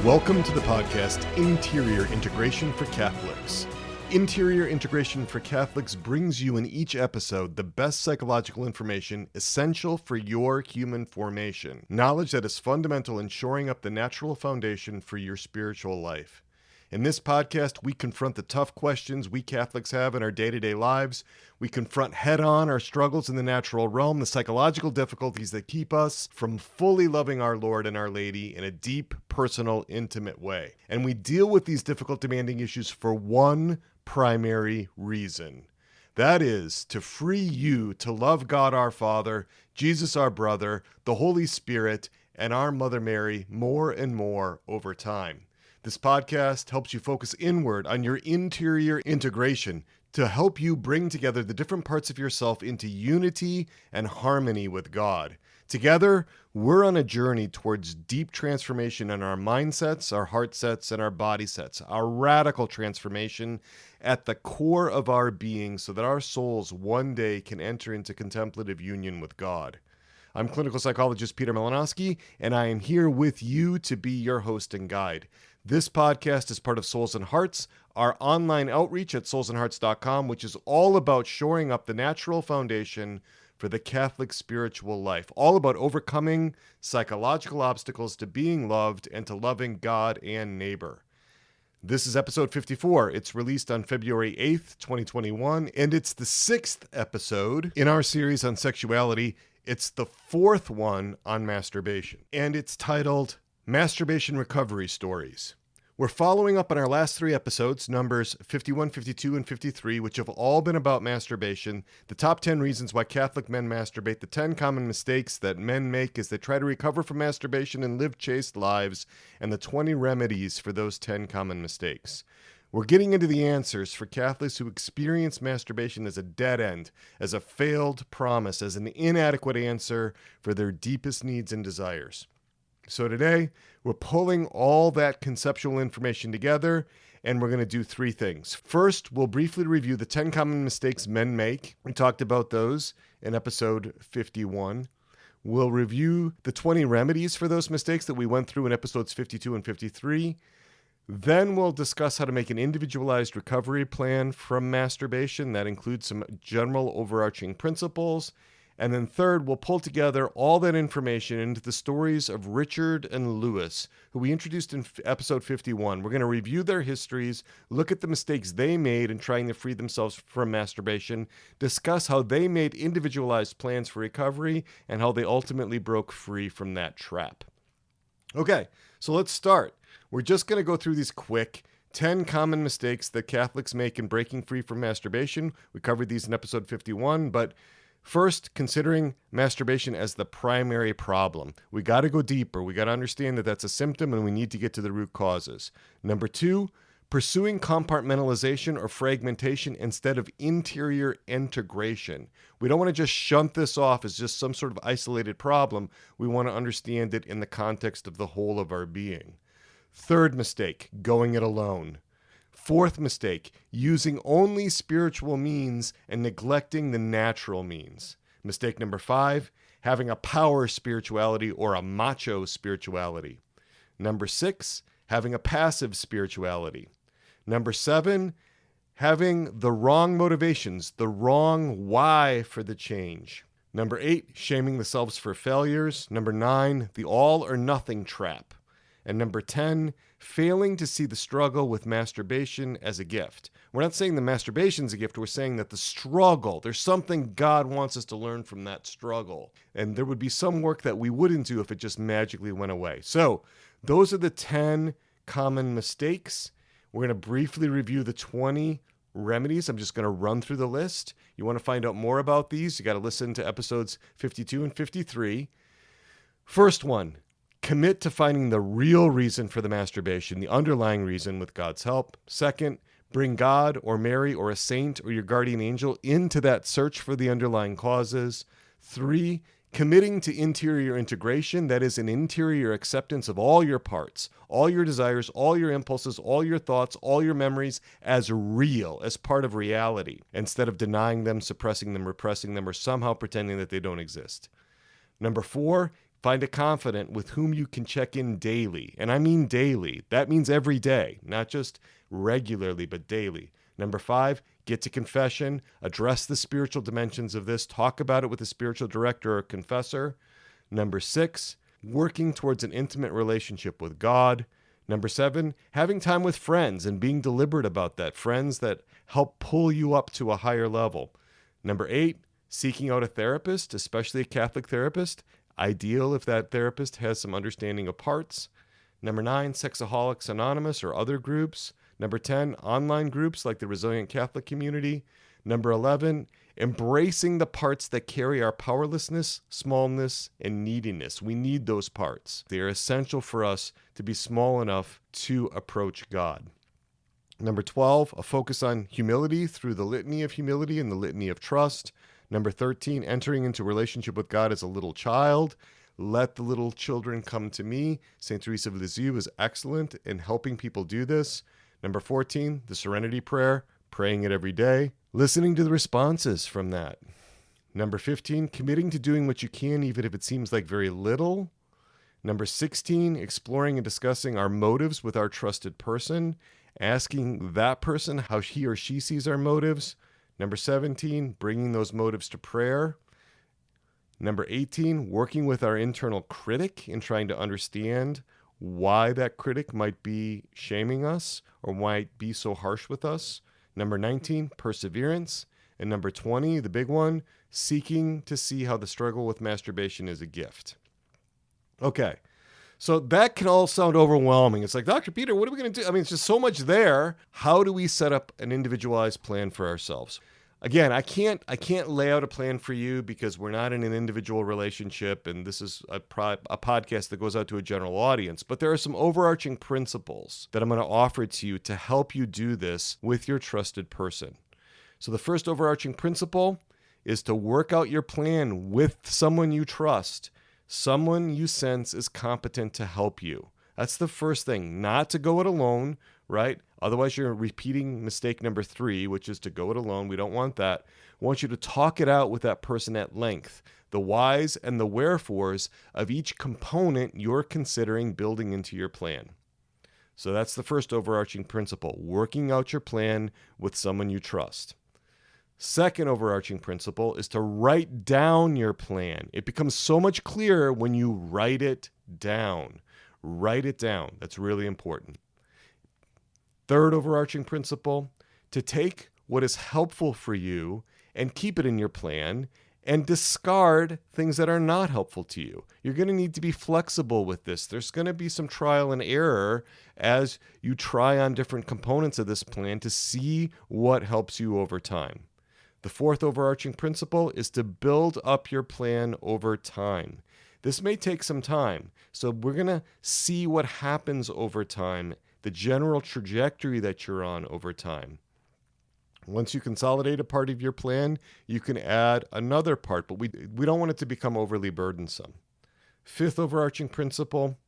Welcome to the podcast, Interior Integration for Catholics. Interior Integration for Catholics brings you in each episode the best psychological information essential for your human formation, knowledge that is fundamental in shoring up the natural foundation for your spiritual life. In this podcast, we confront the tough questions we Catholics have in our day-to-day lives. We confront head-on our struggles in the natural realm, the psychological difficulties that keep us from fully loving our Lord and Our Lady in a deep, personal, intimate way. And we deal with these difficult, demanding issues for one primary reason. That is to free you to love God our Father, Jesus our brother, the Holy Spirit, and our Mother Mary more and more over time. This podcast helps you focus inward on your interior integration to help you bring together the different parts of yourself into unity and harmony with God. Together, we're on a journey towards deep transformation in our mindsets, our heart sets, and our body sets, our radical transformation at the core of our being so that our souls one day can enter into contemplative union with God. I'm clinical psychologist Peter Malinowski, and I am here with you to be your host and guide. This podcast is part of Souls and Hearts, our online outreach at soulsandhearts.com, which is all about shoring up the natural foundation for the Catholic spiritual life, all about overcoming psychological obstacles to being loved and to loving God and neighbor. This is episode 54. It's released on February 8th, 2021, and it's the sixth episode in our series on sexuality. It's the fourth one on masturbation, and it's titled Masturbation Recovery Stories. We're following up on our last three episodes, numbers 51, 52, and 53, which have all been about masturbation, the top 10 reasons why Catholic men masturbate, the 10 common mistakes that men make as they try to recover from masturbation and live chaste lives, and the 20 remedies for those 10 common mistakes. We're getting into the answers for Catholics who experience masturbation as a dead end, as a failed promise, as an inadequate answer for their deepest needs and desires. So today, we're pulling all that conceptual information together, and we're going to do three things. First, we'll briefly review the 10 common mistakes men make. We talked about those in episode 51. We'll review the 20 remedies for those mistakes that we went through in episodes 52 and 53. Then we'll discuss how to make an individualized recovery plan from masturbation. That includes some general overarching principles. And then third, we'll pull together all that information into the stories of Richard and Louis, who we introduced in episode 51. We're going to review their histories, look at the mistakes they made in trying to free themselves from masturbation, discuss how they made individualized plans for recovery, and how they ultimately broke free from that trap. Okay, so let's start. We're just going to go through these quick 10 common mistakes that Catholics make in breaking free from masturbation. We covered these in episode 51, but first, considering masturbation as the primary problem. We got to go deeper. We got to understand that that's a symptom and we need to get to the root causes. Number two, pursuing compartmentalization or fragmentation instead of interior integration. We don't want to just shunt this off as just some sort of isolated problem. We want to understand it in the context of the whole of our being. Third mistake, going it alone. Fourth mistake, using only spiritual means and neglecting the natural means. Mistake number 5, having a power spirituality or a macho spirituality. Number 6, having a passive spirituality. Number 7, having the wrong motivations, the wrong why for the change. Number 8, shaming the selves for failures. Number 9, the all or nothing trap. And number 10, failing to see the struggle with masturbation as a gift. We're not saying that masturbation is a gift. We're saying that the struggle, there's something God wants us to learn from that struggle. And there would be some work that we wouldn't do if it just magically went away. So those are the 10 common mistakes. We're going to briefly review the 20 remedies. I'm just going to run through the list. You want to find out more about these, you got to listen to episodes 52 and 53. First one. Commit to finding the real reason for the masturbation, the underlying reason with God's help. Second, bring God or Mary or a saint or your guardian angel into that search for the underlying causes. 3, committing to interior integration, that is an interior acceptance of all your parts, all your desires, all your impulses, all your thoughts, all your memories as real, as part of reality, instead of denying them, suppressing them, repressing them, or somehow pretending that they don't exist. Number 4, Find a confidant with whom you can check in daily. And I mean daily. That means every day, not just regularly, but daily. Number 5, get to confession. Address the spiritual dimensions of this. Talk about it with a spiritual director or confessor. Number 6, working towards an intimate relationship with God. Number 7, having time with friends and being deliberate about that. Friends that help pull you up to a higher level. Number 8, seeking out a therapist, especially a Catholic therapist. Ideal if that therapist has some understanding of parts. Number 9, Sexaholics Anonymous or other groups. Number 10, online groups like the Resilient Catholic Community. Number 11, embracing the parts that carry our powerlessness, smallness, and neediness. We need those parts. They are essential for us to be small enough to approach God. Number 12, a focus on humility through the litany of humility and the litany of trust. Number 13, entering into relationship with God as a little child. Let the little children come to me. St. Teresa of Lisieux is excellent in helping people do this. Number 14, the Serenity Prayer, praying it every day, listening to the responses from that. Number 15, committing to doing what you can, even if it seems like very little. Number 16, exploring and discussing our motives with our trusted person, asking that person how he or she sees our motives. Number 17, bringing those motives to prayer. Number 18, working with our internal critic and trying to understand why that critic might be shaming us or might be so harsh with us. Number 19, perseverance. And number 20, the big one, seeking to see how the struggle with masturbation is a gift. Okay, so that can all sound overwhelming. It's like, Dr. Peter, what are we going to do? I mean, it's just so much there. How do we set up an individualized plan for ourselves? Again, I can't lay out a plan for you because we're not in an individual relationship, and this is a podcast that goes out to a general audience. But there are some overarching principles that I'm going to offer to you to help you do this with your trusted person. So the first overarching principle is to work out your plan with someone you trust, someone you sense is competent to help you. That's the first thing, not to go it alone, right? Otherwise, you're repeating mistake number 3, which is to go it alone. We don't want that. I want you to talk it out with that person at length, the whys and the wherefores of each component you're considering building into your plan. So that's the first overarching principle, working out your plan with someone you trust. Second overarching principle is to write down your plan. It becomes so much clearer when you write it down. Write it down. That's really important. Third overarching principle, to take what is helpful for you and keep it in your plan and discard things that are not helpful to you. You're going to need to be flexible with this. There's going to be some trial and error as you try on different components of this plan to see what helps you over time. The fourth overarching principle is to build up your plan over time. This may take some time, so we're going to see what happens over time, the general trajectory that you're on over time. Once you consolidate a part of your plan, you can add another part, but we don't want it to become overly burdensome. Fifth overarching principle,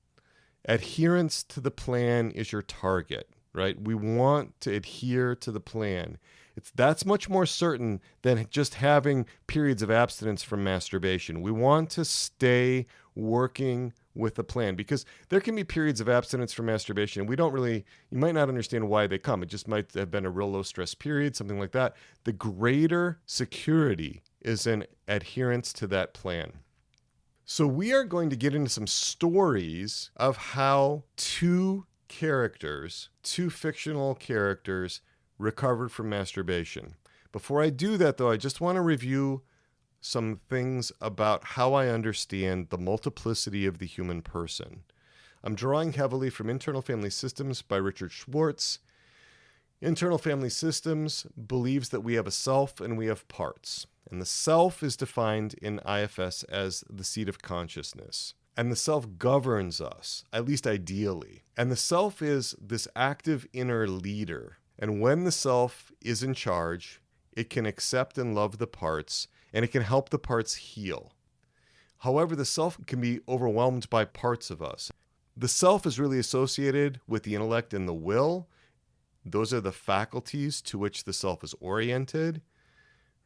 adherence to the plan is your target, right? We want to adhere to the plan. That's much more certain than just having periods of abstinence from masturbation. We want to stay working with a plan because there can be periods of abstinence from masturbation. You might not understand why they come. It just might have been a real low stress period, something like that. The greater security is in adherence to that plan. So we are going to get into some stories of how two fictional characters recovered from masturbation. Before I do that, though, I just want to review some things about how I understand the multiplicity of the human person. I'm drawing heavily from Internal Family Systems by Richard Schwartz. Internal Family Systems believes that we have a self and we have parts. And the self is defined in IFS as the seat of consciousness. And the self governs us, at least ideally. And the self is this active inner leader. And when the self is in charge, it can accept and love the parts, and it can help the parts heal. However, the self can be overwhelmed by parts of us. The self is really associated with the intellect and the will. Those are the faculties to which the self is oriented,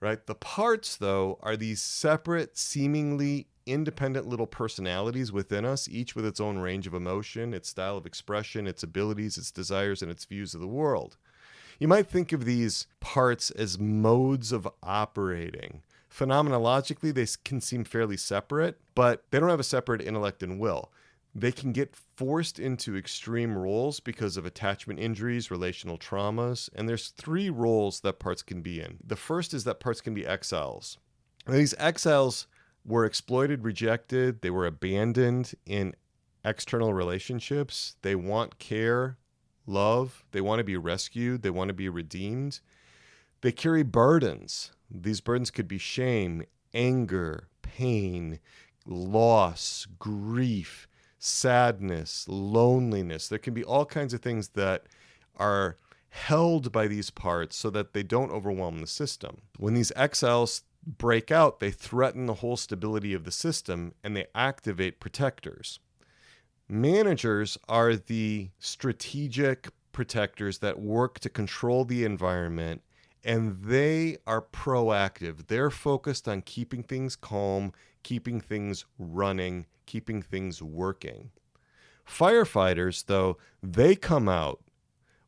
right? The parts, though, are these separate, seemingly independent little personalities within us, each with its own range of emotion, its style of expression, its abilities, its desires, and its views of the world. You might think of these parts as modes of operating. Phenomenologically, they can seem fairly separate, but they don't have a separate intellect and will. They can get forced into extreme roles because of attachment injuries, relational traumas, and there's three roles that parts can be in. The first is that parts can be exiles. Now, these exiles were exploited, rejected, they were abandoned in external relationships. They want care, love, they want to be rescued, they want to be redeemed. They carry burdens. These burdens could be shame, anger, pain, loss, grief, sadness, loneliness. There can be all kinds of things that are held by these parts so that they don't overwhelm the system. When these exiles break out, they threaten the whole stability of the system and they activate protectors. Managers are the strategic protectors that work to control the environment, and they are proactive. They're focused on keeping things calm, keeping things running, keeping things working. Firefighters, though, they come out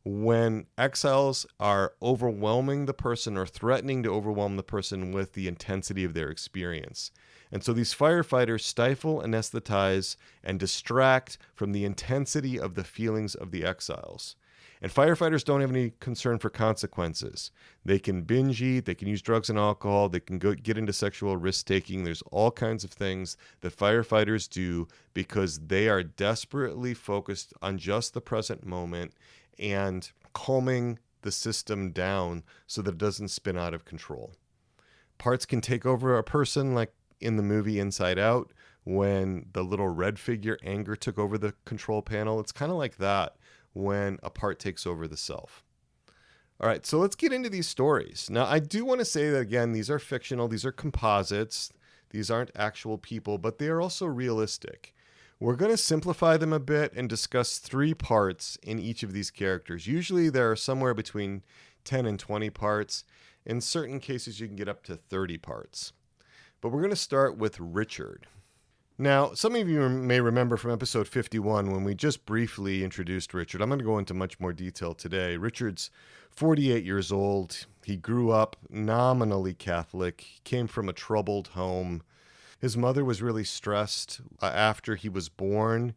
when exiles are overwhelming the person or threatening to overwhelm the person with the intensity of their experience. And so these firefighters stifle, anesthetize, and distract from the intensity of the feelings of the exiles. And firefighters don't have any concern for consequences. They can binge eat, they can use drugs and alcohol, they can get into sexual risk-taking. There's all kinds of things that firefighters do because they are desperately focused on just the present moment and calming the system down so that it doesn't spin out of control. Parts can take over a person, like in the movie Inside Out, when the little red figure, anger, took over the control panel. It's kind of like that when a part takes over the self. All right, so let's get into these stories. Now, I do want to say that, again, these are fictional. These are composites. These aren't actual people, but they are also realistic. We're going to simplify them a bit and discuss 3 parts in each of these characters. Usually there are somewhere between 10 and 20 parts. In certain cases, you can get up to 30 parts. But we're going to start with Richard. Now, some of you may remember from episode 51 when we just briefly introduced Richard. I'm going to go into much more detail today. Richard's 48 years old. He grew up nominally Catholic. He came from a troubled home. His mother was really stressed after he was born.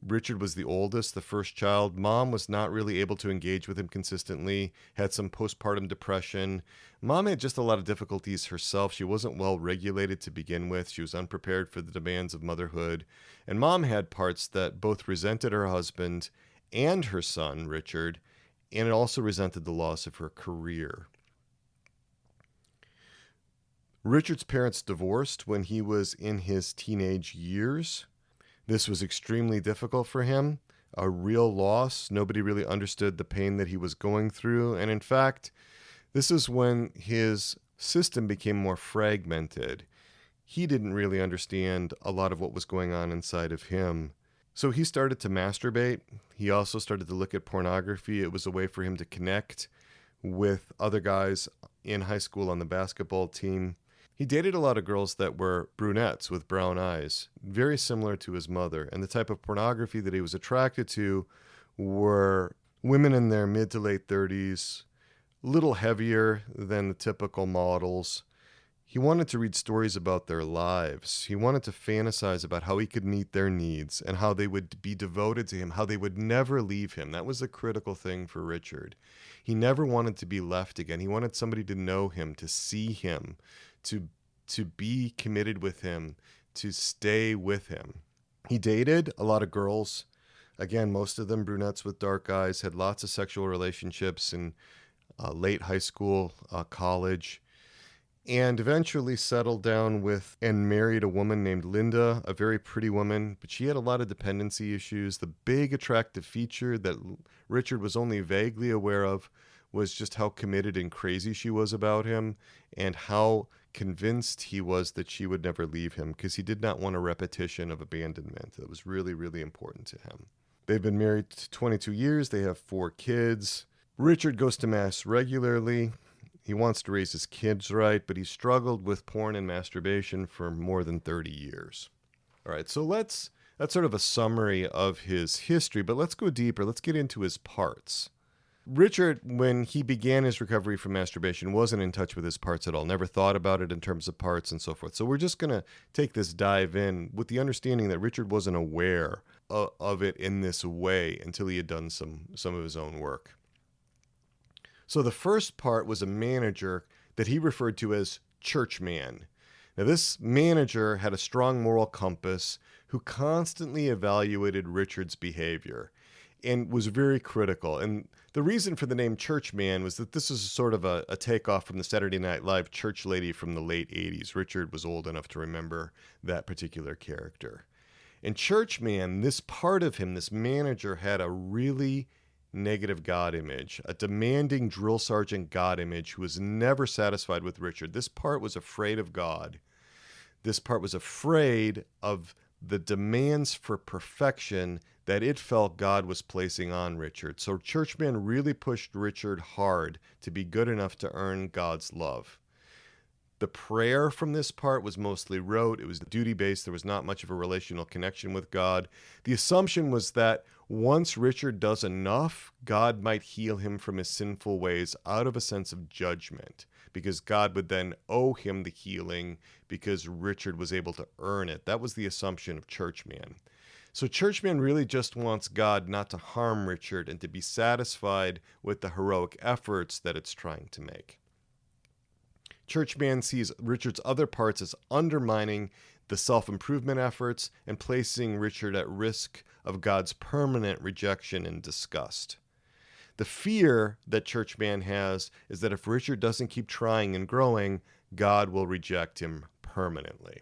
Richard was the oldest, the first child. Mom was not really able to engage with him consistently, had some postpartum depression. Mom had just a lot of difficulties herself. She wasn't well regulated to begin with. She was unprepared for the demands of motherhood. And Mom had parts that both resented her husband and her son, Richard, and it also resented the loss of her career. Richard's parents divorced when he was in his teenage years. This was extremely difficult for him, a real loss. Nobody really understood the pain that he was going through. And in fact, this is when his system became more fragmented. He didn't really understand a lot of what was going on inside of him. So he started to masturbate. He also started to look at pornography. It was a way for him to connect with other guys in high school on the basketball team. He dated a lot of girls that were brunettes with brown eyes, very similar to his mother. And the type of pornography that he was attracted to were women in their mid to late 30s, a little heavier than the typical models. He wanted to read stories about their lives. He wanted to fantasize about how he could meet their needs and how they would be devoted to him, how they would never leave him. That was a critical thing for Richard. He never wanted to be left again. He wanted somebody to know him, to see him, to be committed with him, to stay with him. He dated a lot of girls. Again, most of them brunettes with dark eyes, had lots of sexual relationships in late high school, college, and eventually settled down with and married a woman named Linda, a very pretty woman, but she had a lot of dependency issues. The big attractive feature that Richard was only vaguely aware of was just how committed and crazy she was about him and how convinced he was that she would never leave him because he did not want a repetition of abandonment. That was really, really important to him. They've been married 22 years. They have 4 kids. Richard goes to Mass regularly. He wants to raise his kids right, but he struggled with porn and masturbation for more than 30 years. All right, so that's sort of a summary of his history, but let's go deeper. Let's get into his parts. Richard, when he began his recovery from masturbation, wasn't in touch with his parts at all, never thought about it in terms of parts and so forth. So we're just going to take this dive in with the understanding that Richard wasn't aware of it in this way until he had done some of his own work. So the first part was a manager that he referred to as churchman. Now, this manager had a strong moral compass who constantly evaluated Richard's behavior and was very critical. And the reason for the name Churchman was that this is sort of a takeoff from the Saturday Night Live church lady from the late 80s. Richard was old enough to remember that particular character. And Churchman, this part of him, this manager, had a really negative God image, a demanding drill sergeant God image who was never satisfied with Richard. This part was afraid of God. This part was afraid of the demands for perfection that it felt God was placing on Richard. So Churchman really pushed Richard hard to be good enough to earn God's love. The prayer from this part was mostly rote. It was duty-based. There was not much of a relational connection with God. The assumption was that once Richard does enough, God might heal him from his sinful ways out of a sense of judgment, because God would then owe him the healing because Richard was able to earn it. That was the assumption of Churchman. So Churchman really just wants God not to harm Richard and to be satisfied with the heroic efforts that it's trying to make. Churchman sees Richard's other parts as undermining the self-improvement efforts and placing Richard at risk of God's permanent rejection and disgust. The fear that Churchman has is that if Richard doesn't keep trying and growing, God will reject him permanently.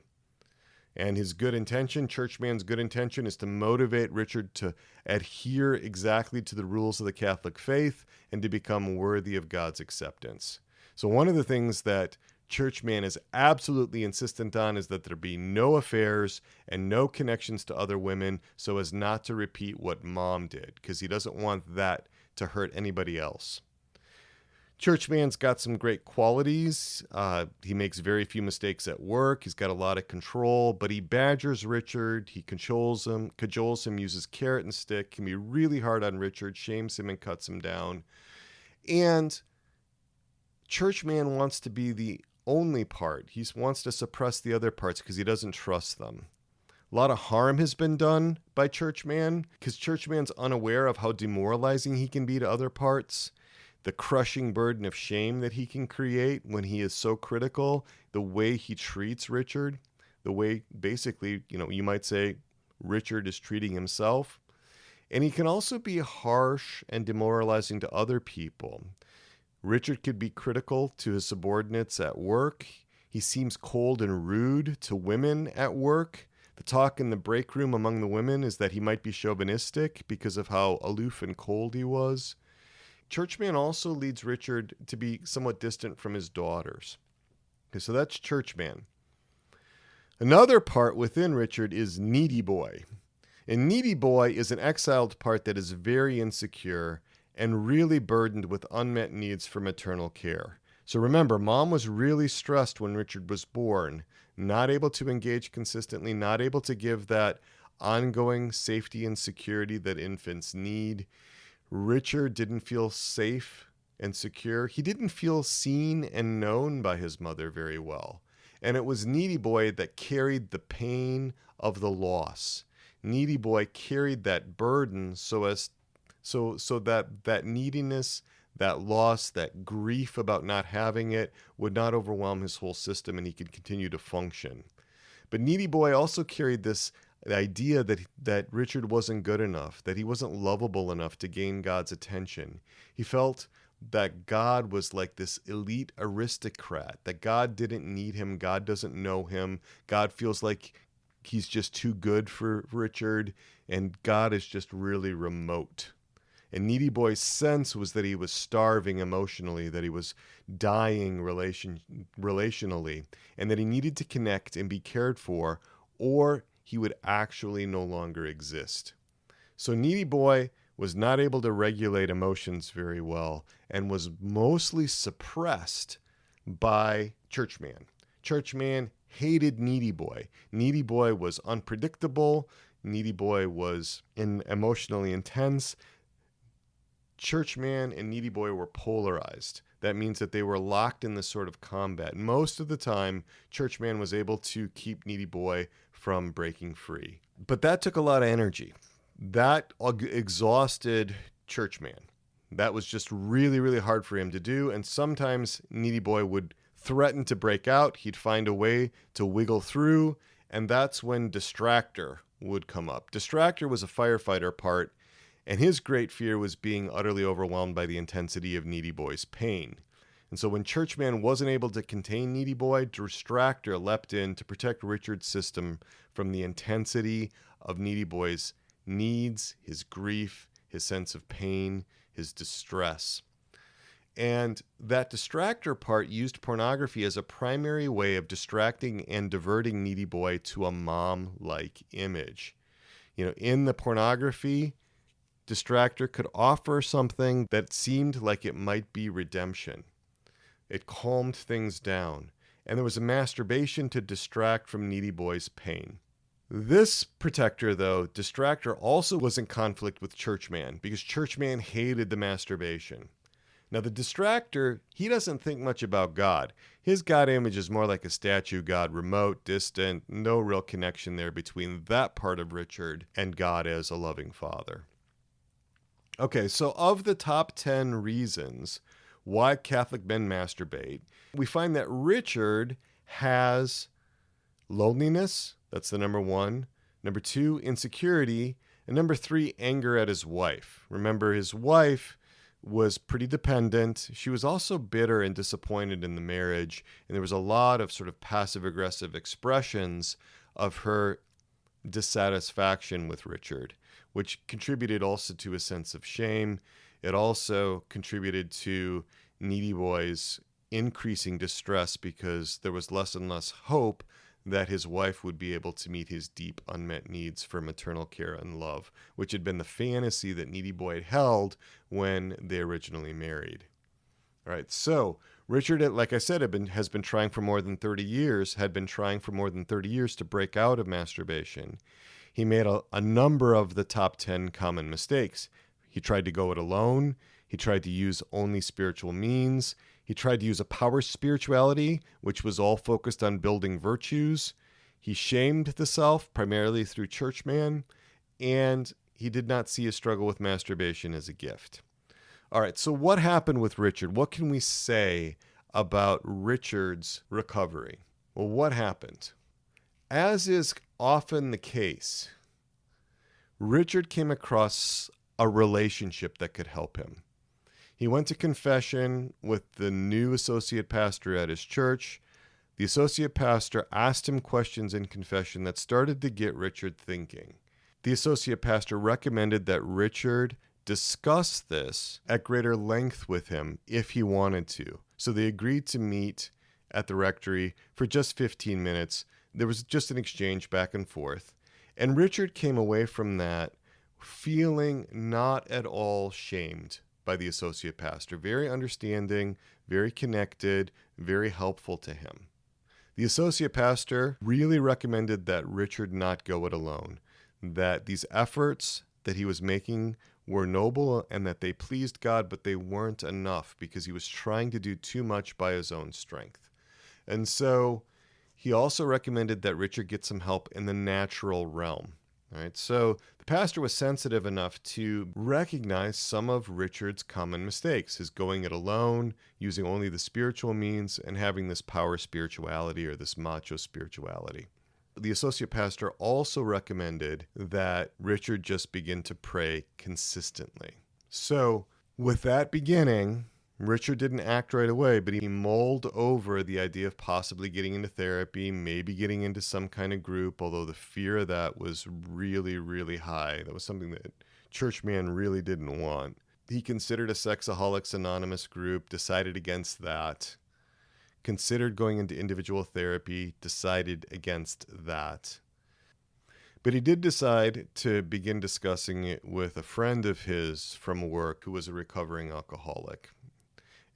And his good intention, Churchman's good intention, is to motivate Richard to adhere exactly to the rules of the Catholic faith and to become worthy of God's acceptance. So one of the things that Churchman is absolutely insistent on is that there be no affairs and no connections to other women so as not to repeat what Mom did, because he doesn't want that to hurt anybody else. Churchman's got some great qualities. He makes very few mistakes at work. He's got a lot of control, but he badgers Richard. He cajoles him, uses carrot and stick, can be really hard on Richard, shames him and cuts him down. And Churchman wants to be the only part. He wants to suppress the other parts because he doesn't trust them. A lot of harm has been done by Churchman because Churchman's unaware of how demoralizing he can be to other parts. The crushing burden of shame that he can create when he is so critical, the way he treats Richard, the way basically, you might say Richard is treating himself. And he can also be harsh and demoralizing to other people. Richard could be critical to his subordinates at work. He seems cold and rude to women at work. The talk in the break room among the women is that he might be chauvinistic because of how aloof and cold he was. Churchman also leads Richard to be somewhat distant from his daughters. Okay, so that's Churchman. Another part within Richard is Needy Boy. And Needy Boy is an exiled part that is very insecure and really burdened with unmet needs for maternal care. So remember, Mom was really stressed when Richard was born, not able to engage consistently, not able to give that ongoing safety and security that infants need. Richard didn't feel safe and secure. He didn't feel seen and known by his mother very well. And it was Needy Boy that carried the pain of the loss. Needy Boy carried that burden so that neediness, that loss, that grief about not having it would not overwhelm his whole system and he could continue to function. But Needy Boy also carried this idea that Richard wasn't good enough, that he wasn't lovable enough to gain God's attention. He felt that God was like this elite aristocrat, that God didn't need him, God doesn't know him, God feels like he's just too good for Richard, and God is just really remote. And Needy Boy's sense was that he was starving emotionally, that he was dying relationally, and that he needed to connect and be cared for, or he would actually no longer exist. So Needy Boy was not able to regulate emotions very well, and was mostly suppressed by Churchman. Churchman hated Needy Boy. Needy Boy was unpredictable. Needy Boy was emotionally intense. Churchman and Needy Boy were polarized. That means that they were locked in this sort of combat. Most of the time, Churchman was able to keep Needy Boy from breaking free. But that took a lot of energy. That exhausted Churchman. That was just really, really hard for him to do. And sometimes Needy Boy would threaten to break out. He'd find a way to wiggle through. And that's when Distractor would come up. Distractor was a firefighter part, and his great fear was being utterly overwhelmed by the intensity of Needy Boy's pain. And so when Churchman wasn't able to contain Needy Boy, Distractor leapt in to protect Richard's system from the intensity of Needy Boy's needs, his grief, his sense of pain, his distress. And that Distractor part used pornography as a primary way of distracting and diverting Needy Boy to a mom-like image. In the pornography, Distractor could offer something that seemed like it might be redemption. It calmed things down, and there was a masturbation to distract from Needy Boy's pain. This protector, though, Distractor, also was in conflict with Churchman because Churchman hated the masturbation. Now, the Distractor, he doesn't think much about God. His God image is more like a statue god, remote, distant, no real connection there between that part of Richard and God as a loving father. Okay, so of the top 10 reasons why Catholic men masturbate, we find that Richard has loneliness. That's the number one. Number two, insecurity. And number three, anger at his wife. Remember, his wife was pretty dependent. She was also bitter and disappointed in the marriage. And there was a lot of sort of passive-aggressive expressions of her dissatisfaction with Richard, which contributed also to a sense of shame. It also contributed to Needy Boy's increasing distress because there was less and less hope that his wife would be able to meet his deep unmet needs for maternal care and love, which had been the fantasy that Needy Boy had held when they originally married. All right, so Richard, like I said, has been trying for more than 30 years, to break out of masturbation. He made a number of the top 10 common mistakes. He tried to go it alone. He tried to use only spiritual means. He tried to use a power spirituality, which was all focused on building virtues. He shamed the self, primarily through Churchman, and he did not see a struggle with masturbation as a gift. All right, so what happened with Richard? What can we say about Richard's recovery? Well, what happened? As is often the case, Richard came across a relationship that could help him. He went to confession with the new associate pastor at his church. The associate pastor asked him questions in confession that started to get Richard thinking. The associate pastor recommended that Richard discuss this at greater length with him if he wanted to. So they agreed to meet at the rectory for just 15 minutes. There was just an exchange back and forth. And Richard came away from that feeling not at all shamed by the associate pastor. Very understanding, very connected, very helpful to him. The associate pastor really recommended that Richard not go it alone, that these efforts that he was making were noble and that they pleased God, but they weren't enough because he was trying to do too much by his own strength. And so he also recommended that Richard get some help in the natural realm. All right, so the pastor was sensitive enough to recognize some of Richard's common mistakes, his going it alone, using only the spiritual means, and having this power spirituality or this macho spirituality. The associate pastor also recommended that Richard just begin to pray consistently. So with that beginning, Richard didn't act right away, but he mulled over the idea of possibly getting into therapy, maybe getting into some kind of group, although the fear of that was really, really high. That was something that Churchman really didn't want. He considered a Sexaholics Anonymous group, decided against that. Considered going into individual therapy, decided against that. But he did decide to begin discussing it with a friend of his from work who was a recovering alcoholic.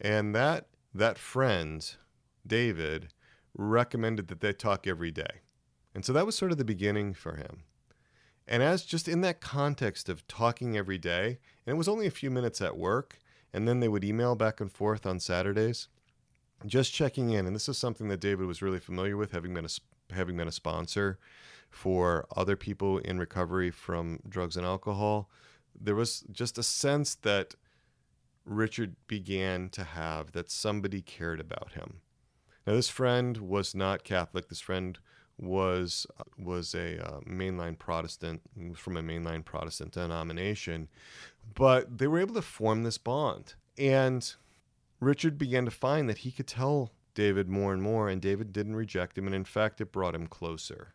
And that friend, David, recommended that they talk every day. And so that was sort of the beginning for him. And as just in that context of talking every day, and it was only a few minutes at work, and then they would email back and forth on Saturdays, just checking in. And this is something that David was really familiar with, having been a sponsor for other people in recovery from drugs and alcohol. There was just a sense that Richard began to have that somebody cared about him. Now, this friend was not Catholic. This friend was a mainline Protestant, from a mainline Protestant denomination, but they were able to form this bond. And Richard began to find that he could tell David more and more, and David didn't reject him, and in fact, it brought him closer.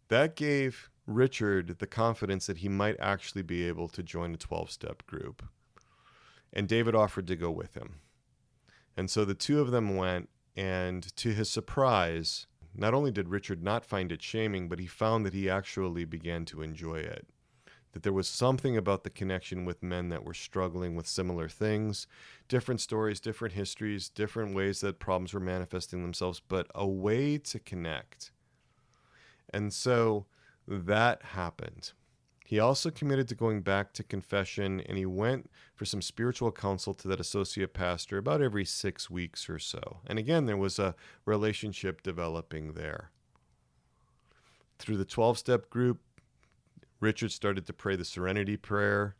That gave Richard the confidence that he might actually be able to join a 12-step group. And David offered to go with him. And so the two of them went, and to his surprise, not only did Richard not find it shaming, but he found that he actually began to enjoy it. That there was something about the connection with men that were struggling with similar things, different stories, different histories, different ways that problems were manifesting themselves, but a way to connect. And so that happened. He also committed to going back to confession, and he went for some spiritual counsel to that associate pastor about every 6 weeks or so. And again, there was a relationship developing there. Through the 12-step group, Richard started to pray the Serenity Prayer.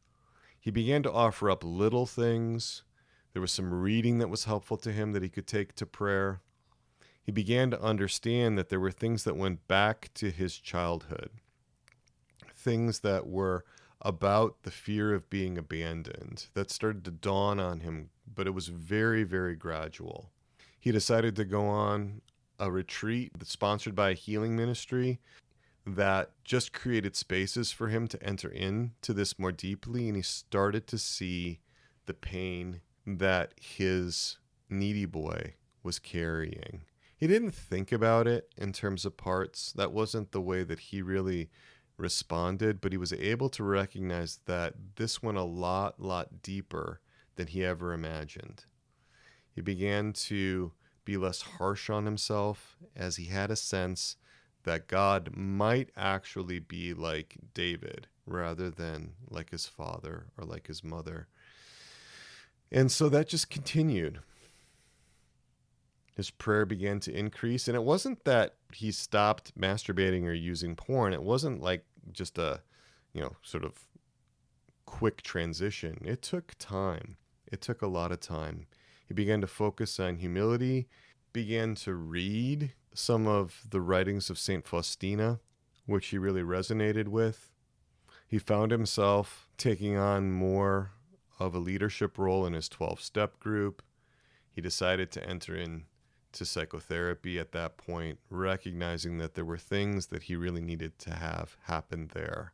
He began to offer up little things. There was some reading that was helpful to him that he could take to prayer. He began to understand that there were things that went back to his childhood, things that were about the fear of being abandoned that started to dawn on him, but it was very, very gradual. He decided to go on a retreat sponsored by a healing ministry that just created spaces for him to enter into this more deeply, and he started to see the pain that his needy boy was carrying. He didn't think about it in terms of parts. That wasn't the way that he really responded, but he was able to recognize that this went a lot deeper than he ever imagined. He began to be less harsh on himself, as he had a sense that God might actually be like David rather than like his father or like his mother. And so that just continued. His prayer began to increase, and it wasn't that he stopped masturbating or using porn. It wasn't like just a, sort of quick transition. It took time. It took a lot of time. He began to focus on humility, began to read some of the writings of St. Faustina, which he really resonated with. He found himself taking on more of a leadership role in his 12-step group. He decided to enter into psychotherapy at that point, recognizing that there were things that he really needed to have happen there.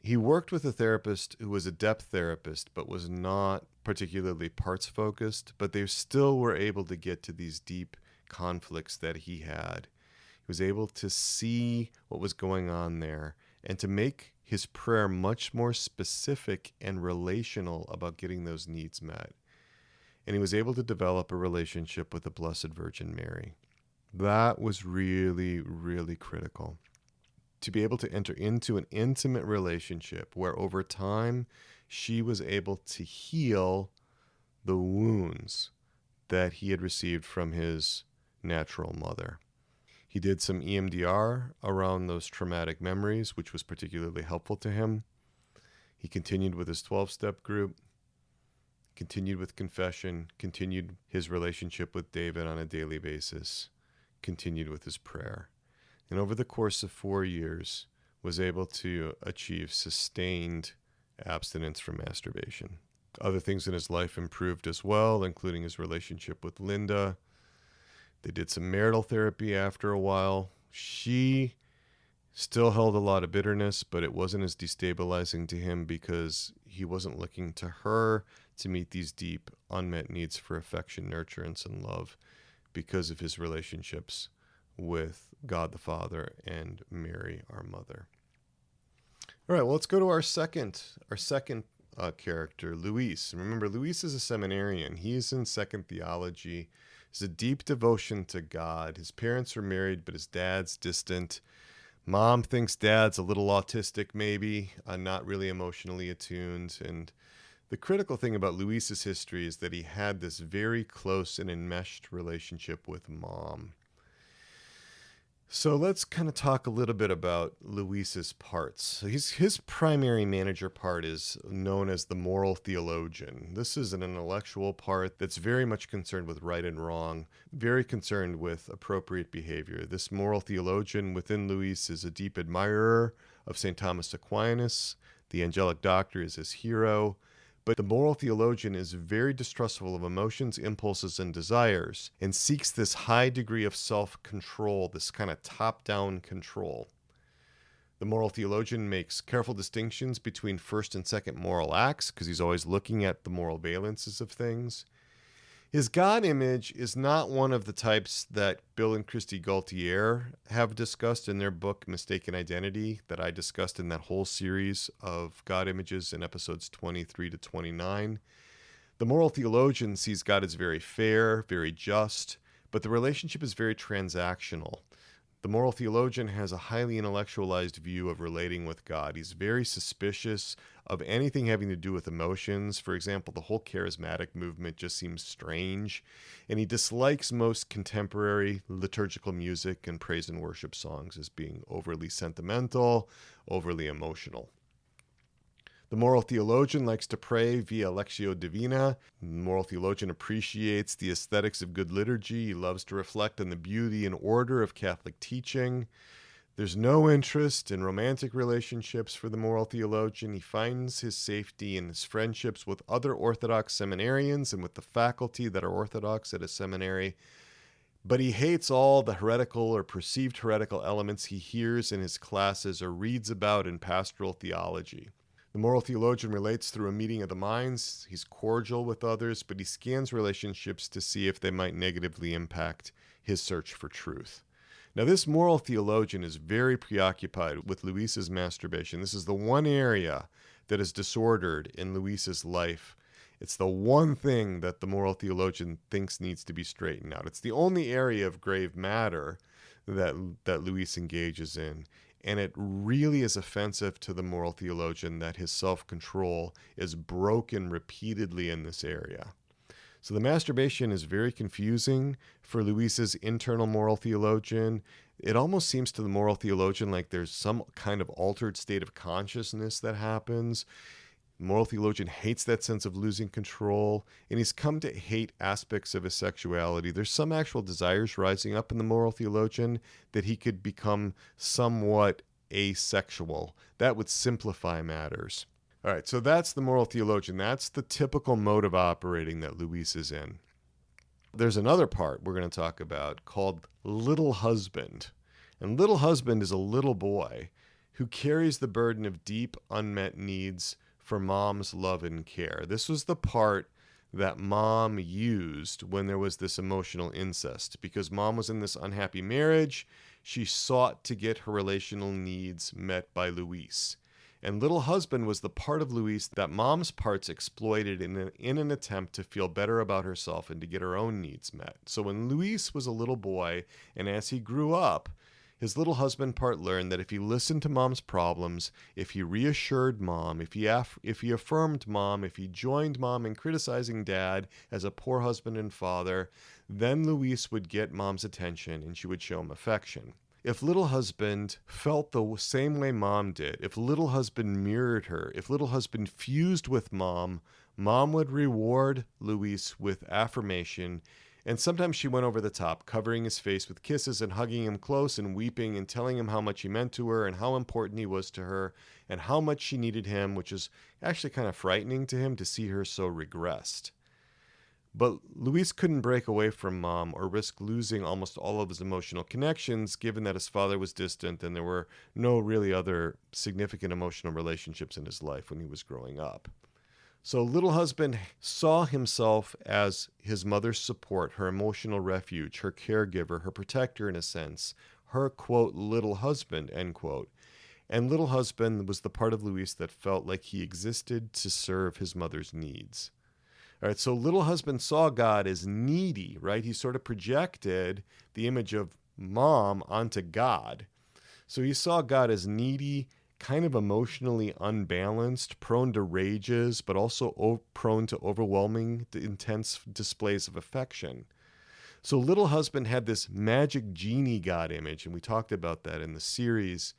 He worked with a therapist who was a depth therapist, but was not particularly parts focused, but they still were able to get to these deep conflicts that he had. He was able to see what was going on there and to make his prayer much more specific and relational about getting those needs met. And he was able to develop a relationship with the Blessed Virgin Mary. That was really, really critical. To be able to enter into an intimate relationship where over time she was able to heal the wounds that he had received from his natural mother. He did some EMDR around those traumatic memories, which was particularly helpful to him. He continued with his 12-step group, continued with confession, continued his relationship with David on a daily basis, continued with his prayer. And over the course of 4 years, was able to achieve sustained abstinence from masturbation. Other things in his life improved as well, including his relationship with Linda. They did some marital therapy after a while. She still held a lot of bitterness, but it wasn't as destabilizing to him because he wasn't looking to her to meet these deep, unmet needs for affection, nurturance, and love because of his relationships with God the Father and Mary, our mother. All right, well, let's go to our second character, Luis. Remember, Luis is a seminarian. He is in second theology. He's a deep devotion to God. His parents are married, but his dad's distant. Mom thinks dad's a little autistic, maybe, not really emotionally attuned. And the critical thing about Luis's history is that he had this very close and enmeshed relationship with mom. So let's kind of talk a little bit about Luis's parts. So his primary manager part is known as the moral theologian. This is an intellectual part that's very much concerned with right and wrong, very concerned with appropriate behavior. This moral theologian within Luis is a deep admirer of St. Thomas Aquinas. The angelic doctor is his hero. But the moral theologian is very distrustful of emotions, impulses, and desires, and seeks this high degree of self-control, this kind of top-down control. The moral theologian makes careful distinctions between first and second moral acts, because he's always looking at the moral valences of things. His God image is not one of the types that Bill and Christy Gaultier have discussed in their book, Mistaken Identity, that I discussed in that whole series of God images in episodes 23 to 29. The moral theologian sees God as very fair, very just, but the relationship is very transactional. The moral theologian has a highly intellectualized view of relating with God. He's very suspicious of anything having to do with emotions. For example, the whole charismatic movement just seems strange, and he dislikes most contemporary liturgical music and praise and worship songs as being overly sentimental, overly emotional. The moral theologian likes to pray via Lectio Divina. The moral theologian appreciates the aesthetics of good liturgy. He loves to reflect on the beauty and order of Catholic teaching. There's no interest in romantic relationships for the moral theologian. He finds his safety in his friendships with other Orthodox seminarians and with the faculty that are Orthodox at a seminary. But he hates all the heretical or perceived heretical elements he hears in his classes or reads about in pastoral theology. The moral theologian relates through a meeting of the minds. He's cordial with others, but he scans relationships to see if they might negatively impact his search for truth. Now, this moral theologian is very preoccupied with Luis's masturbation. This is the one area that is disordered in Luis's life. It's the one thing that the moral theologian thinks needs to be straightened out. It's the only area of grave matter that Luis engages in. And it really is offensive to the moral theologian that his self-control is broken repeatedly in this area. So the masturbation is very confusing for Luis's internal moral theologian. It almost seems to the moral theologian like there's some kind of altered state of consciousness that happens. The moral theologian hates that sense of losing control, and he's come to hate aspects of his sexuality. There's some actual desires rising up in the moral theologian that he could become somewhat asexual. That would simplify matters. All right, so that's the moral theologian. That's the typical mode of operating that Luis is in. There's another part we're going to talk about called little husband. And little husband is a little boy who carries the burden of deep unmet needs for mom's love and care. This was the part that mom used when there was this emotional incest. Because mom was in this unhappy marriage, she sought to get her relational needs met by Luis. And little husband was the part of Luis that mom's parts exploited in an attempt to feel better about herself and to get her own needs met. So when Luis was a little boy, and as he grew up, his little husband part learned that if he listened to mom's problems, if he reassured mom, if he affirmed mom, if he joined mom in criticizing dad as a poor husband and father, then Luis would get mom's attention and she would show him affection. If little husband felt the same way mom did, if little husband mirrored her, if little husband fused with mom, mom would reward Luis with affirmation. And sometimes she went over the top, covering his face with kisses and hugging him close and weeping and telling him how much he meant to her and how important he was to her and how much she needed him, which is actually kind of frightening to him to see her so regressed. But Luis couldn't break away from mom or risk losing almost all of his emotional connections, given that his father was distant and there were no really other significant emotional relationships in his life when he was growing up. So little husband saw himself as his mother's support, her emotional refuge, her caregiver, her protector in a sense, her, quote, little husband, end quote. And little husband was the part of Luis that felt like he existed to serve his mother's needs. All right, so little husband saw God as needy, right? He sort of projected the image of mom onto God. So he saw God as needy, kind of emotionally unbalanced, prone to rages, but also prone to overwhelming, intense displays of affection. So little husband had this magic genie God image, and we talked about that in the series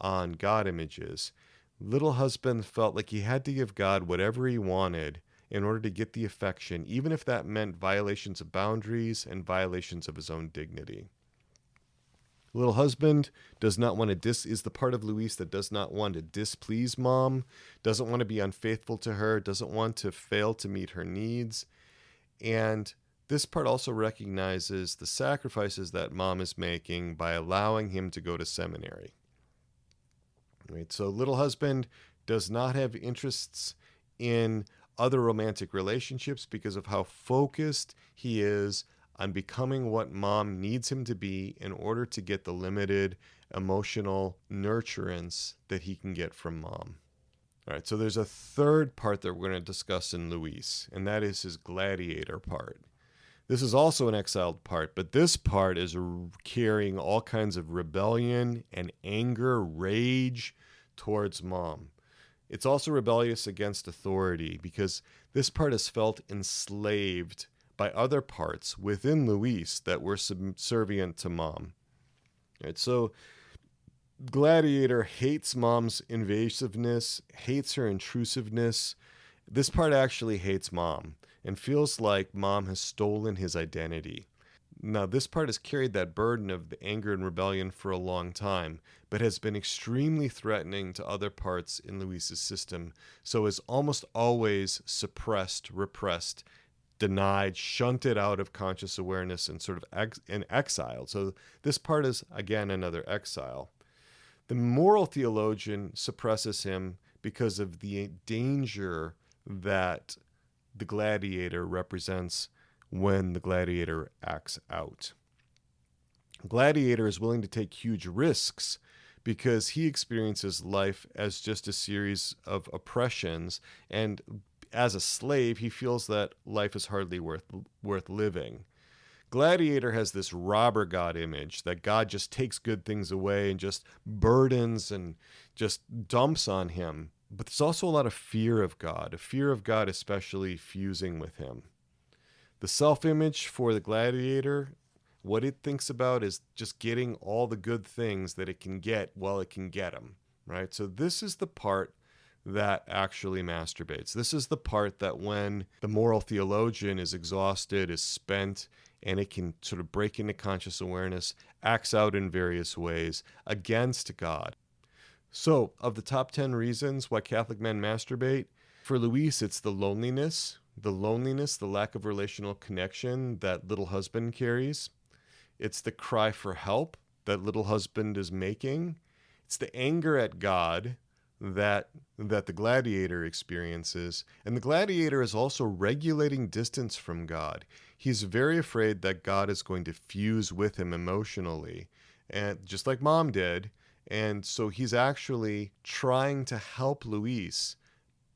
on God images. Little husband felt like he had to give God whatever he wanted in order to get the affection, even if that meant violations of boundaries and violations of his own dignity. Little husband does not want to is the part of Luis that does not want to displease mom, doesn't want to be unfaithful to her, doesn't want to fail to meet her needs. And this part also recognizes the sacrifices that mom is making by allowing him to go to seminary. Right? So little husband does not have interests in other romantic relationships because of how focused he is on becoming what mom needs him to be in order to get the limited emotional nurturance that he can get from mom. All right, so there's a third part that we're going to discuss in Luis, and that is his gladiator part. This is also an exiled part, but this part is carrying all kinds of rebellion and anger, rage towards mom. It's also rebellious against authority because this part is felt enslaved by other parts within Luis that were subservient to mom. Right, so Gladiator hates mom's invasiveness, hates her intrusiveness. This part actually hates mom and feels like mom has stolen his identity. Now, this part has carried that burden of the anger and rebellion for a long time, but has been extremely threatening to other parts in Luis's system, so is almost always suppressed, repressed, denied, shunted out of conscious awareness, and sort of exiled. So this part is, again, another exile. The moral theologian suppresses him because of the danger that the gladiator represents when the gladiator acts out. Gladiator is willing to take huge risks because he experiences life as just a series of oppressions, and as a slave, he feels that life is hardly worth living. Gladiator has this robber God image that God just takes good things away and just burdens and just dumps on him. But there's also a lot of fear of God, a fear of God especially fusing with him. The self-image for the gladiator, what it thinks about is just getting all the good things that it can get while it can get them, right? So this is the part that actually masturbates. This is the part that when the moral theologian is exhausted, is spent, and it can sort of break into conscious awareness, acts out in various ways against God. So, of the top 10 reasons why Catholic men masturbate, for Luis, it's the loneliness, the lack of relational connection that little husband carries. It's the cry for help that little husband is making. It's the anger at God that the gladiator experiences. And the gladiator is also regulating distance from God. He's very afraid that God is going to fuse with him emotionally, and just like mom did. And so he's actually trying to help Luis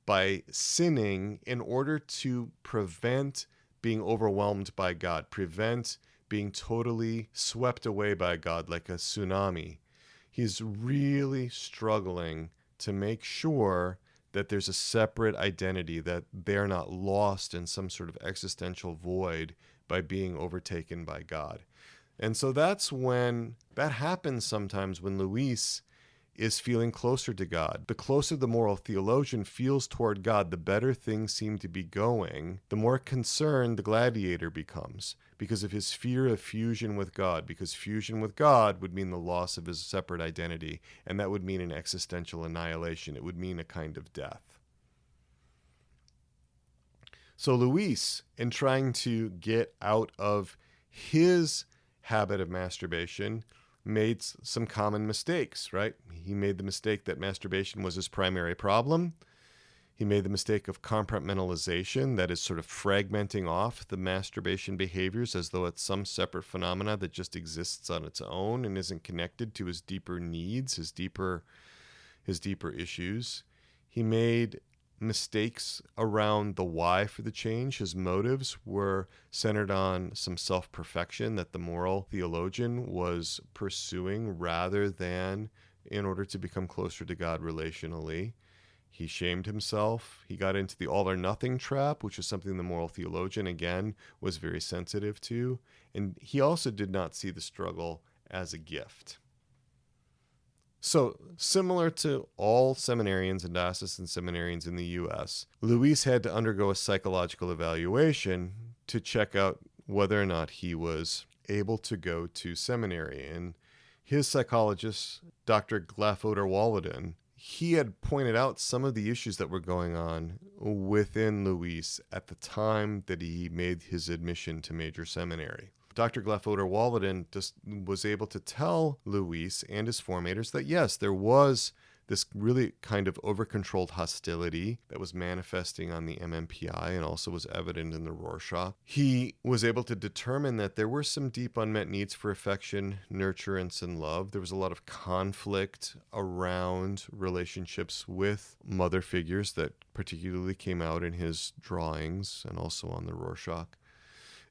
by sinning in order to prevent being overwhelmed by God, prevent being totally swept away by God like a tsunami. He's really struggling to make sure that there's a separate identity, that they're not lost in some sort of existential void by being overtaken by God. And so that's when that happens sometimes when Luis is feeling closer to God. The closer the moral theologian feels toward God, the better things seem to be going, the more concerned the gladiator becomes because of his fear of fusion with God, because fusion with God would mean the loss of his separate identity, and that would mean an existential annihilation. It would mean a kind of death. So Luis, in trying to get out of his habit of masturbation, made some common mistakes, right? He made the mistake that masturbation was his primary problem. He made the mistake of compartmentalization, that is sort of fragmenting off the masturbation behaviors as though it's some separate phenomena that just exists on its own and isn't connected to his deeper needs, his deeper his deeper issues. He made mistakes around the why for the change. His motives were centered on some self-perfection that the moral theologian was pursuing rather than in order to become closer to God relationally. He shamed himself. He got into the all or nothing trap, which is something the moral theologian, again, was very sensitive to. And he also did not see the struggle as a gift. So, similar to all seminarians and diocesan seminarians in the U.S., Luis had to undergo a psychological evaluation to check out whether or not he was able to go to seminary. And his psychologist, Dr. Glafoder-Wallerden, he had pointed out some of the issues that were going on within Luis at the time that he made his admission to major seminary. Dr. Glafoder-Wallerden just was able to tell Luis and his formators that yes, there was this really kind of over-controlled hostility that was manifesting on the MMPI and also was evident in the Rorschach. He was able to determine that there were some deep unmet needs for affection, nurturance, and love. There was a lot of conflict around relationships with mother figures that particularly came out in his drawings and also on the Rorschach.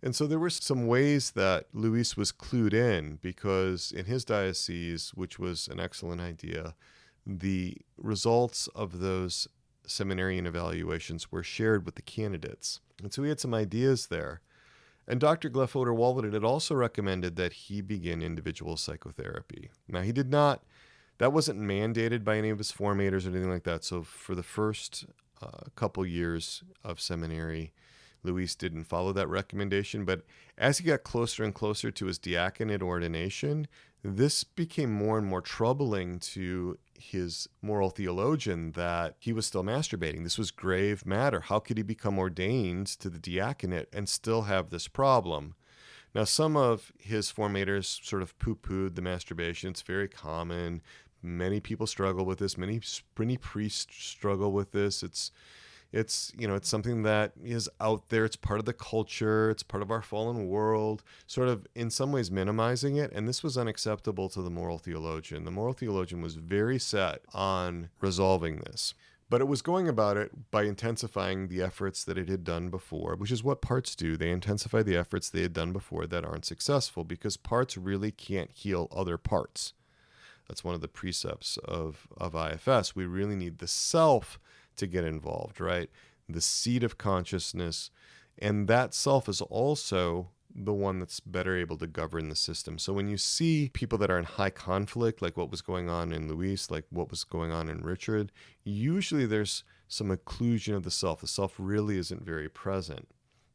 And so there were some ways that Luis was clued in because in his diocese, which was an excellent idea, the results of those seminarian evaluations were shared with the candidates. And so he had some ideas there. And Dr. Glafoder-Wallerden had also recommended that he begin individual psychotherapy. Now, he did not, that wasn't mandated by any of his formators or anything like that. So for the first couple years of seminary, Luis didn't follow that recommendation. But as he got closer and closer to his diaconate ordination, this became more and more troubling to his moral theologian that he was still masturbating. This was grave matter. How could he become ordained to the diaconate and still have this problem? Now, some of his formators sort of poo-pooed the masturbation. It's very common. Many people struggle with this. Many priests struggle with this. It's something that is out there. It's part of the culture. It's part of our fallen world, sort of in some ways minimizing it. And this was unacceptable to the moral theologian. The moral theologian was very set on resolving this. But it was going about it by intensifying the efforts that it had done before, which is what parts do. They intensify the efforts they had done before that aren't successful because parts really can't heal other parts. That's one of the precepts of IFS. We really need the self to get involved, right? The seat of consciousness. And that self is also the one that's better able to govern the system. So when you see people that are in high conflict, like what was going on in Luis, like what was going on in Richard, usually there's some occlusion of the self. The self really isn't very present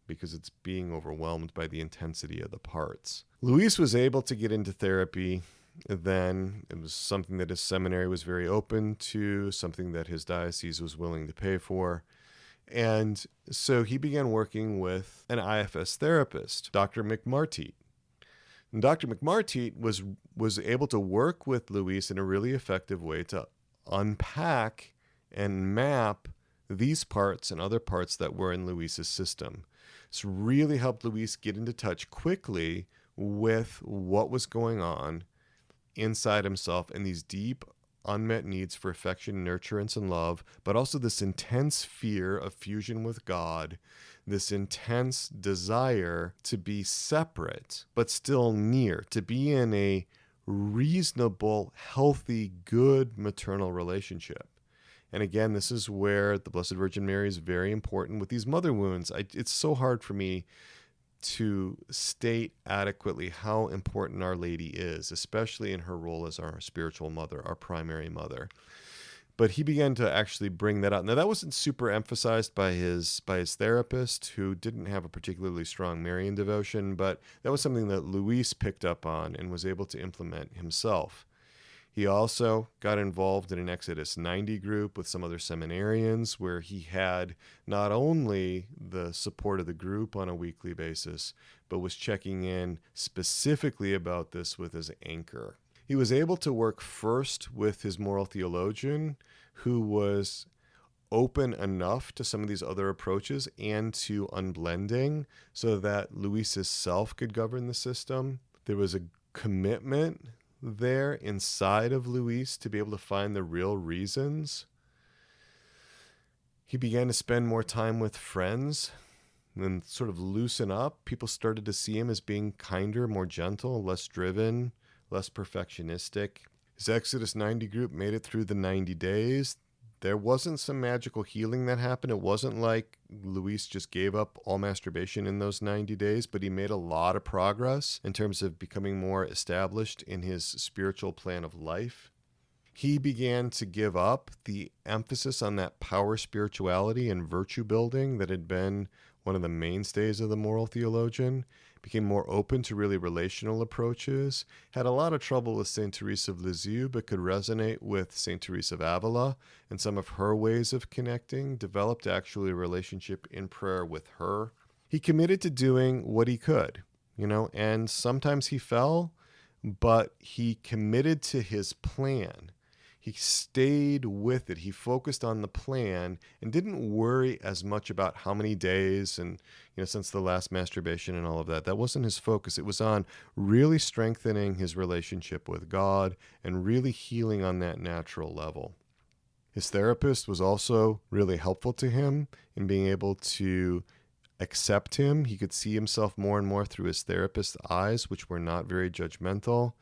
because it's being overwhelmed by the intensity of the parts. Luis was able to get into therapy. Then it was something that his seminary was very open to, something that his diocese was willing to pay for. And so he began working with an IFS therapist, Dr. McMarteet. And Dr. McMarteet was able to work with Luis in a really effective way to unpack and map these parts and other parts that were in Luis's system. This really helped Luis get into touch quickly with what was going on inside himself and these deep unmet needs for affection, nurturance, and love, but also this intense fear of fusion with God, this intense desire to be separate, but still near, to be in a reasonable, healthy, good maternal relationship. And again, this is where the Blessed Virgin Mary is very important with these mother wounds. It's so hard for me to state adequately how important Our Lady is, especially in her role as our spiritual mother, our primary mother. But he began to actually bring that out. Now, that wasn't super emphasized by his therapist, who didn't have a particularly strong Marian devotion, but that was something that Luis picked up on and was able to implement himself. He also got involved in an Exodus 90 group with some other seminarians where he had not only the support of the group on a weekly basis, but was checking in specifically about this with his anchor. He was able to work first with his moral theologian, who was open enough to some of these other approaches and to unblending so that Luis's self could govern the system. There was a commitment there inside of Luis to be able to find the real reasons. He began to spend more time with friends and sort of loosen up. People started to see him as being kinder, more gentle, less driven, less perfectionistic. His Exodus 90 group made it through the 90 days. There wasn't some magical healing that happened. It wasn't like Luis just gave up all masturbation in those 90 days, but he made a lot of progress in terms of becoming more established in his spiritual plan of life. He began to give up the emphasis on that power spirituality and virtue building that had been one of the mainstays of the moral theologian, became more open to really relational approaches, had a lot of trouble with St. Teresa of Lisieux, but could resonate with St. Teresa of Avila and some of her ways of connecting, developed actually a relationship in prayer with her. He committed to doing what he could, and sometimes he fell, but he committed to his plan. He stayed with it. He focused on the plan and didn't worry as much about how many days and, since the last masturbation and all of that. That wasn't his focus. It was on really strengthening his relationship with God and really healing on that natural level. His therapist was also really helpful to him in being able to accept him. He could see himself more and more through his therapist's eyes, which were not very judgmental.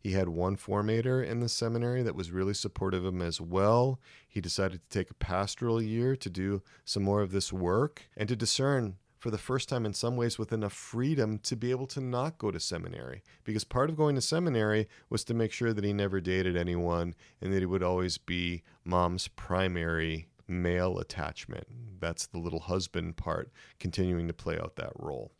He had one formator in the seminary that was really supportive of him as well. He decided to take a pastoral year to do some more of this work and to discern for the first time in some ways with enough freedom to be able to not go to seminary. Because part of going to seminary was to make sure that he never dated anyone and that he would always be mom's primary male attachment. That's the little husband part, continuing to play out that role.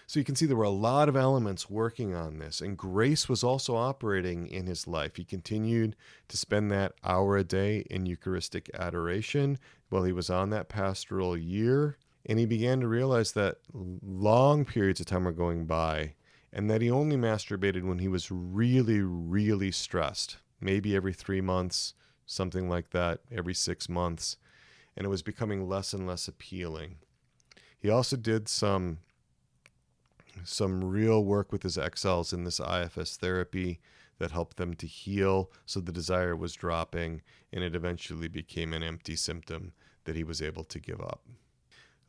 So you can see there were a lot of elements working on this, and grace was also operating in his life. He continued to spend that hour a day in Eucharistic adoration while he was on that pastoral year, and he began to realize that long periods of time were going by, and that he only masturbated when he was really, really stressed, maybe every 3 months, something like that, every 6 months, and it was becoming less and less appealing. He also did some real work with his XLs in this IFS therapy that helped them to heal, so the desire was dropping, and it eventually became an empty symptom that he was able to give up.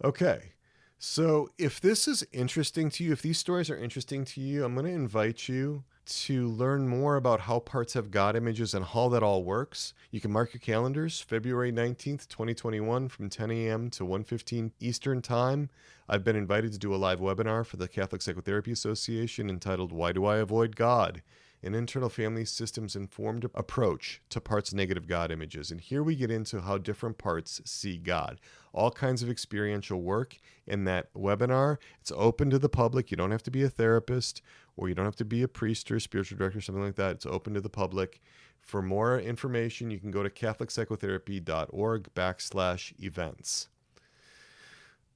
Okay, so if this is interesting to you, if these stories are interesting to you, I'm going to invite you to learn more about how parts have God images and how that all works. You can mark your calendars, February 19th, 2021 from 10 a.m. to 1:15 Eastern Time. I've been invited to do a live webinar for the Catholic Psychotherapy Association entitled Why Do I Avoid God? An internal family systems informed approach to parts' negative God images. And here we get into how different parts see God. All kinds of experiential work in that webinar. It's open to the public. You don't have to be a therapist, or you don't have to be a priest or a spiritual director, something like that. It's open to the public. For more information, you can go to catholicpsychotherapy.org/events.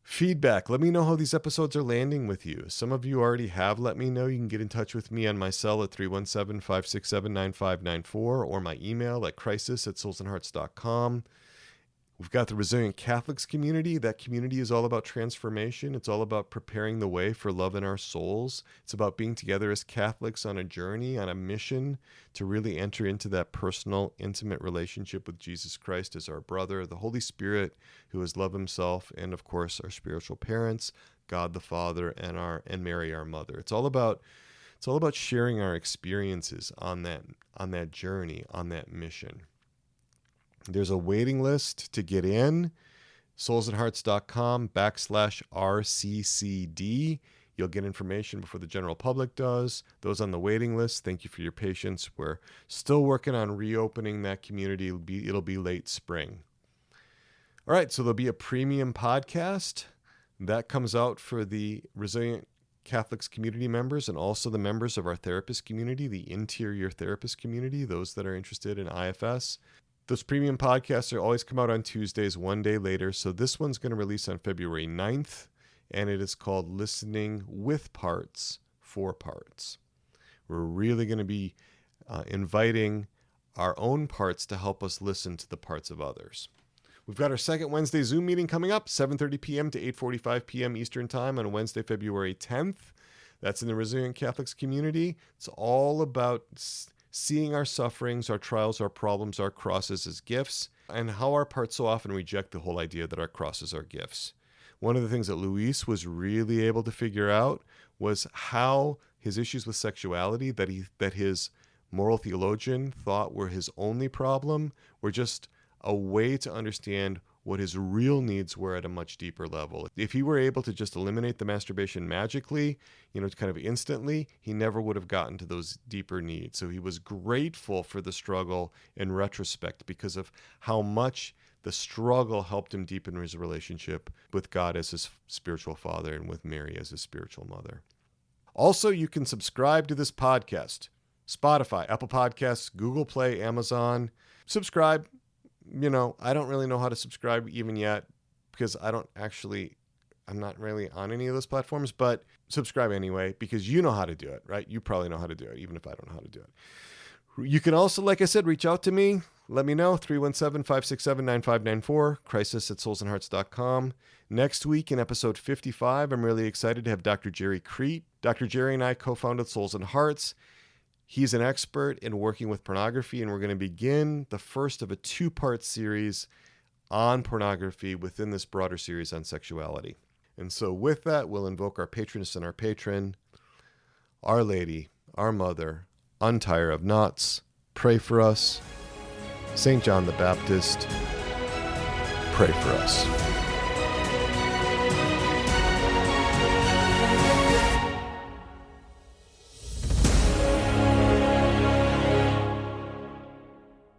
Feedback. Let me know how these episodes are landing with you. Some of you already have let me know. You can get in touch with me on my cell at 317-567-9594 or my email at crisis@soulsandhearts.com. We've got the Resilient Catholics community. That community is all about transformation. It's all about preparing the way for love in our souls. It's about being together as Catholics on a journey, on a mission to really enter into that personal, intimate relationship with Jesus Christ as our brother, the Holy Spirit, who is love himself, and of course our spiritual parents, God the Father, and Mary our mother. It's all about sharing our experiences on that journey, on that mission. There's a waiting list to get in, soulsandhearts.com/RCCD. You'll get information before the general public does. Those on the waiting list, thank you for your patience. We're still working on reopening that community. It'll be late spring. All right, so there'll be a premium podcast that comes out for the Resilient Catholics community members and also the members of our therapist community, the interior therapist community, those that are interested in IFS. Those premium podcasts are always come out on Tuesdays, one day later. So this one's going to release on February 9th, and it is called Listening with Parts for Parts. We're really going to be inviting our own parts to help us listen to the parts of others. We've got our second Wednesday Zoom meeting coming up, 7:30 p.m. to 8:45 p.m. Eastern Time on Wednesday, February 10th. That's in the Resilient Catholics community. It's all about seeing our sufferings, our trials, our problems, our crosses as gifts, and how our parts so often reject the whole idea that our crosses are gifts. One of the things that Luis was really able to figure out was how his issues with sexuality that his moral theologian thought were his only problem were just a way to understand what his real needs were at a much deeper level. If he were able to just eliminate the masturbation magically, kind of instantly, he never would have gotten to those deeper needs. So he was grateful for the struggle in retrospect because of how much the struggle helped him deepen his relationship with God as his spiritual father and with Mary as his spiritual mother. Also, you can subscribe to this podcast. Spotify, Apple Podcasts, Google Play, Amazon. Subscribe. I don't really know how to subscribe even yet because I'm not really on any of those platforms, but subscribe anyway because you know how to do it, right? You probably know how to do it, even if I don't know how to do it. You can also, like I said, reach out to me. Let me know, 317-567-9594, crisis@soulsandhearts.com. Next week in episode 55, I'm really excited to have Dr. Jerry Crete. Dr. Jerry and I co-founded Souls and Hearts. He's an expert in working with pornography, and we're going to begin the first of a 2-part series on pornography within this broader series on sexuality. And so with that, we'll invoke our patroness and our patron, Our Lady, our Mother, Untier of Knots, pray for us. St. John the Baptist, pray for us.